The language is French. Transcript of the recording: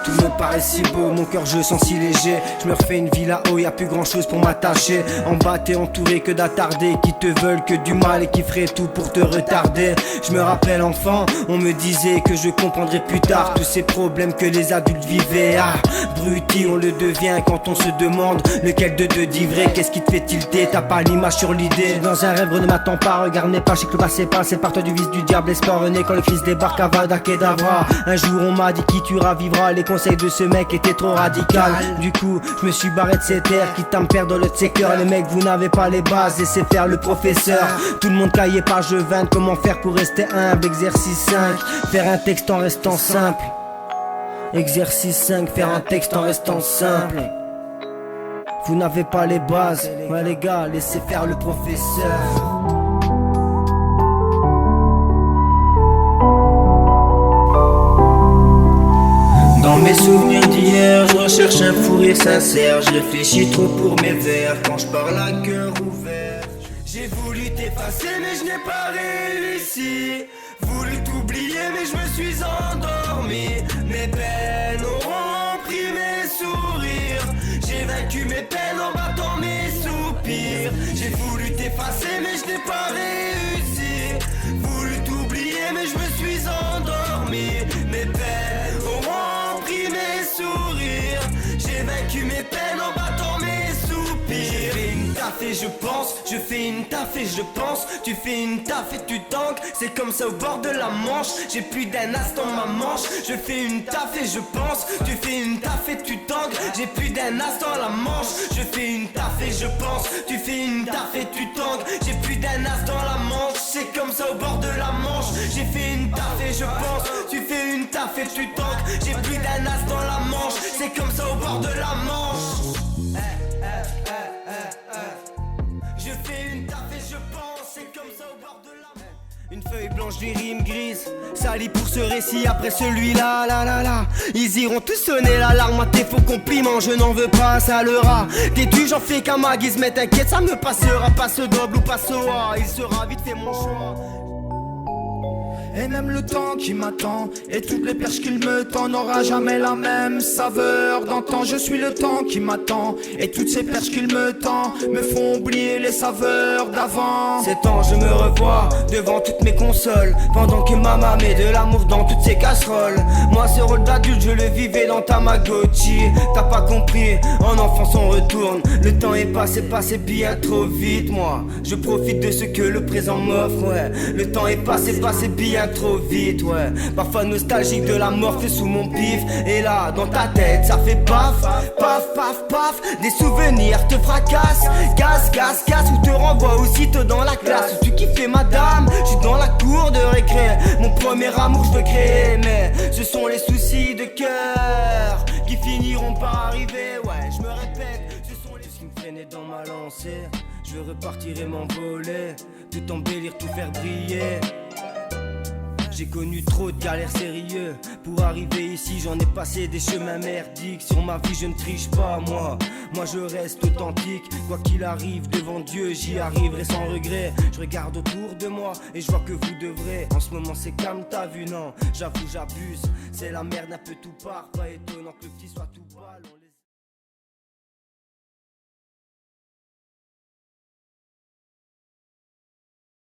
tout me paraît si beau, mon cœur je sens si léger. Je me refais une vie là-haut, y a plus grand chose pour m'attacher. En bas t'es entouré que d'attardés qui te veulent que du mal et qui feraient tout pour te retarder. Je me rappelle enfant, on me disait que je comprendrais plus tard tous ces problèmes que les adultes vivaient. Ah, bruti on le devient quand on se demande lequel de deux dit vrai. Qu'est-ce qui te fait tilter, t'as pas l'image sur l'idée. Dans un rêve ne m'attends pas, regarde mes pas, je sais que le passé passe. C'est par toi du vice du diable, espoir rené quand le Christ débarque à Vada Kedavra. Un jour on m'a dit qui tuera vivra, les conseils de ce mec étaient trop radical. Du coup je me suis barré de ces terres, quitte à me perdre dans l'autre secteur. Les mecs vous n'avez pas les bases, laissez faire le professeur. Tout le monde cahier page 20, comment faire pour rester humble. Exercice 5, faire un texte en restant simple. Exercice 5, faire un texte en restant simple. Vous n'avez pas les bases, ouais les gars, laissez faire le professeur. Dans mes souvenirs d'hier, je recherche un fou rire sincère. Je réfléchis trop pour mes vers quand je parle à cœur ouvert. J'ai voulu t'effacer mais je n'ai pas réussi. Voulu t'oublier mais je me suis endormi. Mes peines auront pris mes sourires. J'ai vaincu mes peines en battant mes soupirs. J'ai voulu t'effacer mais je n'ai pas réussi. Voulu t'oublier mais je me suis endormi. Mes peines auront pris mes sourires. J'ai vaincu mes peines en battant mes soupirs. Je fais une taf et je pense, je fais une taf et je pense. Tu fais une taf et tu tankes, c'est comme ça au bord de la Manche. J'ai plus d'un instant ma manche. Je fais une taf et je pense. Tu fais une taf et tu tankes, j'ai plus d'un instant la manche. Je fais une taf et je pense. Tu fais une taf et tu tankes, j'ai plus d'un instant la manche. C'est comme ça au bord de la Manche. J'ai fait une taf et je pense. Tu fais une taf et tu tankes, j'ai plus d'un instant la manche. C'est comme ça au bord de la Manche. Je fais une taf et je pense, c'est comme ça au bord de la mer. Une feuille blanche, des rimes grises, salie pour ce récit après celui-là, là là là. Ils iront tous sonner l'alarme à tes faux compliments, je n'en veux pas, ça le rat. T'es-tu, j'en fais qu'un maguise, mais t'inquiète, ça me passera, passe double ou passe au A. Il sera vite fait mon choix. Et même le temps qui m'attend et toutes les perches qu'il me tend n'aura jamais la même saveur d'antan. Je suis le temps qui m'attend et toutes ces perches qu'il me tend me font oublier les saveurs d'avant. Ces temps je me revois devant toutes mes consoles, pendant que maman met de l'amour dans toutes ses casseroles. Moi ce rôle d'adulte je le vivais dans Tamagotchi. T'as pas compris, en enfance on retourne. Le temps est passé bien trop vite. Moi je profite de ce que le présent m'offre, ouais. Le temps est passé bien trop vite, ouais. Parfois nostalgique de la mort fait sous mon pif. Et là, dans ta tête, ça fait paf, paf, paf, paf. Des souvenirs te fracassent, casse, ou te renvoie aussitôt dans la classe. Tu kiffes madame, je suis dans la cour de récré. Mon premier amour je veux créer, mais ce sont les soucis de cœur qui finiront par arriver, ouais. Je me répète, ce sont les qui me freinaient dans ma lancée. Je veux repartir et m'envoler, tout embellir, tout faire briller. J'ai connu trop de galères sérieux. Pour arriver ici j'en ai passé des chemins merdiques. Sur ma vie je ne triche pas moi je reste authentique. Quoi qu'il arrive devant Dieu j'y arriverai sans regret. Je regarde autour de moi et je vois que vous devrez. En ce moment c'est calme, t'as vu, non, j'avoue j'abuse. C'est la merde un peu tout part, pas étonnant que le petit soit tout pâle.